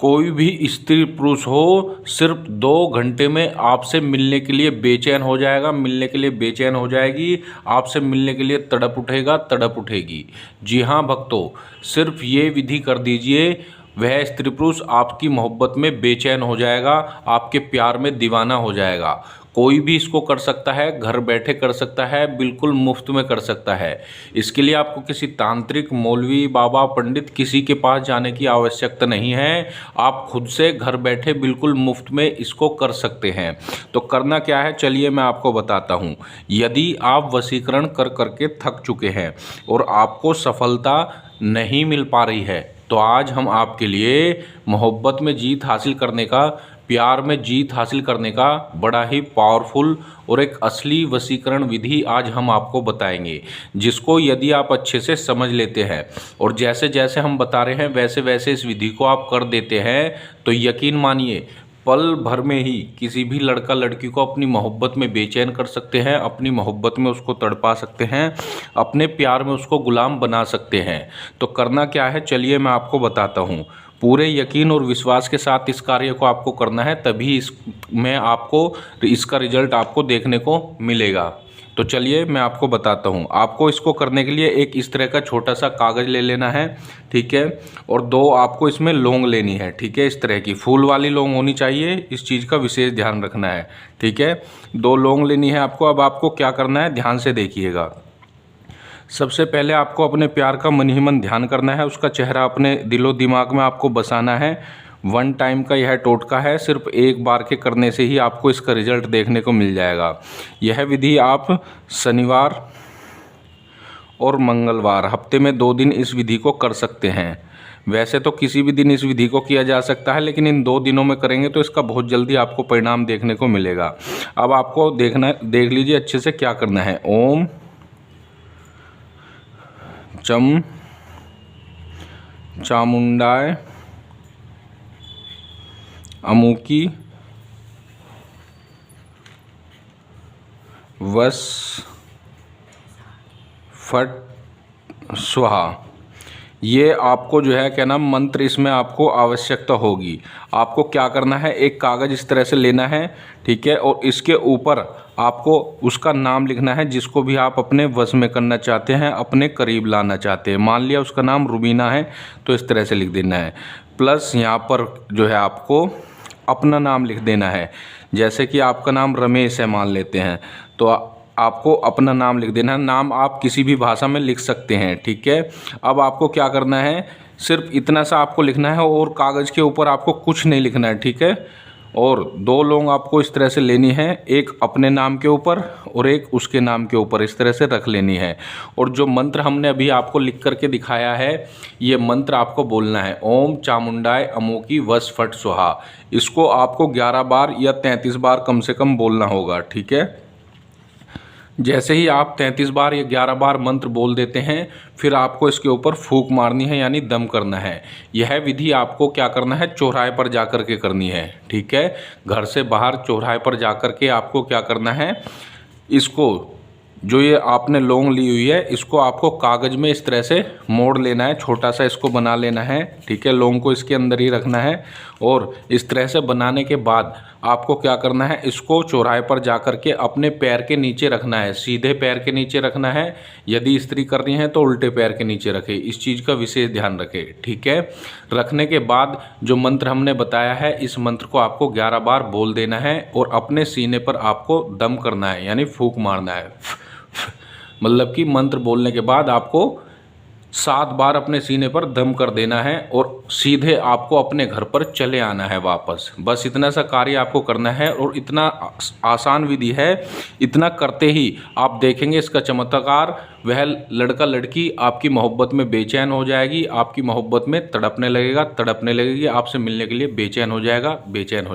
कोई भी स्त्री पुरुष हो, सिर्फ 2 घंटे में आपसे मिलने के लिए बेचैन हो जाएगा, मिलने के लिए बेचैन हो जाएगी, आपसे मिलने के लिए तड़प उठेगा, तड़प उठेगी। जी हाँ भक्तों, सिर्फ ये विधि कर दीजिए, वह स्त्री पुरुष आपकी मोहब्बत में बेचैन हो जाएगा, आपके प्यार में दीवाना हो जाएगा। कोई भी इसको कर सकता है, घर बैठे कर सकता है, बिल्कुल मुफ्त में कर सकता है। इसके लिए आपको किसी तांत्रिक, मौलवी, बाबा, पंडित किसी के पास जाने की आवश्यकता नहीं है। आप खुद से घर बैठे बिल्कुल मुफ्त में इसको कर सकते हैं। तो करना क्या है, चलिए मैं आपको बताता हूँ। यदि आप वशीकरण कर करके थक चुके हैं और आपको सफलता नहीं मिल पा रही है, तो आज हम आपके लिए मोहब्बत में जीत हासिल करने का, प्यार में जीत हासिल करने का बड़ा ही पावरफुल और एक असली वशीकरण विधि आज हम आपको बताएंगे, जिसको यदि आप अच्छे से समझ लेते हैं और जैसे जैसे हम बता रहे हैं वैसे वैसे इस विधि को आप कर देते हैं, तो यकीन मानिए पल भर में ही किसी भी लड़का लड़की को अपनी मोहब्बत में बेचैन कर सकते हैं, अपनी मोहब्बत में उसको तड़पा सकते हैं, अपने प्यार में उसको गुलाम बना सकते हैं। तो करना क्या है, चलिए मैं आपको बताता हूँ। पूरे यकीन और विश्वास के साथ इस कार्य को आपको करना है, तभी इसमें आपको इसका रिजल्ट आपको देखने को मिलेगा। तो चलिए मैं आपको बताता हूँ। आपको इसको करने के लिए एक इस तरह का छोटा सा कागज़ ले लेना है, ठीक है, और 2 आपको इसमें लौंग लेनी है, ठीक है। इस तरह की फूल वाली लौंग होनी चाहिए, इस चीज़ का विशेष ध्यान रखना है, ठीक है। 2 लौंग लेनी है आपको। अब आपको क्या करना है, ध्यान से देखिएगा। सबसे पहले आपको अपने प्यार का मन ही मन ध्यान करना है, उसका चेहरा अपने दिलो दिमाग में आपको बसाना है। 1 टाइम का यह टोटका है, सिर्फ एक बार के करने से ही आपको इसका रिजल्ट देखने को मिल जाएगा। यह विधि आप शनिवार और मंगलवार, हफ्ते में 2 दिन इस विधि को कर सकते हैं। वैसे तो किसी भी दिन इस विधि को किया जा सकता है, लेकिन इन 2 दिनों में करेंगे तो इसका बहुत जल्दी आपको परिणाम देखने को मिलेगा। अब आपको देख लीजिए अच्छे से क्या करना है। ओम चम चामुंडाय अमुकी वस फट स्वाहा, ये आपको जो है क्या नाम मंत्र, इसमें आपको आवश्यकता होगी। आपको क्या करना है, एक कागज़ इस तरह से लेना है, ठीक है, और इसके ऊपर आपको उसका नाम लिखना है जिसको भी आप अपने वश में करना चाहते हैं, अपने करीब लाना चाहते हैं। मान लिया उसका नाम रुबीना है, तो इस तरह से लिख देना है। प्लस यहाँ पर जो है आपको अपना नाम लिख देना है। जैसे कि आपका नाम रमेश है मान लेते हैं, तो आपको अपना नाम लिख देना है। नाम आप किसी भी भाषा में लिख सकते हैं, ठीक है। अब आपको क्या करना है, सिर्फ इतना सा आपको लिखना है और कागज़ के ऊपर आपको कुछ नहीं लिखना है, ठीक है। और 2 लौंग आपको इस तरह से लेनी है, एक अपने नाम के ऊपर और एक उसके नाम के ऊपर, इस तरह से रख लेनी है। और जो मंत्र हमने अभी आपको लिख करके दिखाया है, ये मंत्र आपको बोलना है, ओम चामुंडाय अमोकी वस फट स्वाहा। इसको आपको 11 बार या 33 बार कम से कम बोलना होगा, ठीक है। जैसे ही आप 33 बार या 11 बार मंत्र बोल देते हैं, फिर आपको इसके ऊपर फूंक मारनी है, यानी दम करना है। यह विधि आपको क्या करना है, चौराहे पर जा कर के करनी है, ठीक है। घर से बाहर चौराहे पर जा कर के आपको क्या करना है, इसको जो ये आपने लौंग ली हुई है, इसको आपको कागज़ में इस तरह से मोड़ लेना है, छोटा सा इसको बना लेना है, ठीक है। लौंग को इसके अंदर ही रखना है और इस तरह से बनाने के बाद आपको क्या करना है, इसको चौराहे पर जा कर के अपने पैर के नीचे रखना है, सीधे पैर के नीचे रखना है। यदि स्त्री कर रही हैं तो उल्टे पैर के नीचे रखें, इस चीज़ का विशेष ध्यान रखें, ठीक है। रखने के बाद जो मंत्र हमने बताया है, इस मंत्र को आपको 11 बार बोल देना है और अपने सीने पर आपको दम करना है, यानी फूंक मारना है। मतलब कि मंत्र बोलने के बाद आपको 7 बार अपने सीने पर दम कर देना है और सीधे आपको अपने घर पर चले आना है वापस। बस इतना सा कार्य आपको करना है और इतना आसान विधि है। इतना करते ही आप देखेंगे इसका चमत्कार, वह लड़का लड़की आपकी मोहब्बत में बेचैन हो जाएगी, आपकी मोहब्बत में तड़पने लगेगा, तड़पने लगेगी, आपसे मिलने के लिए बेचैन हो जाएगा, बेचैन हो जाएगा।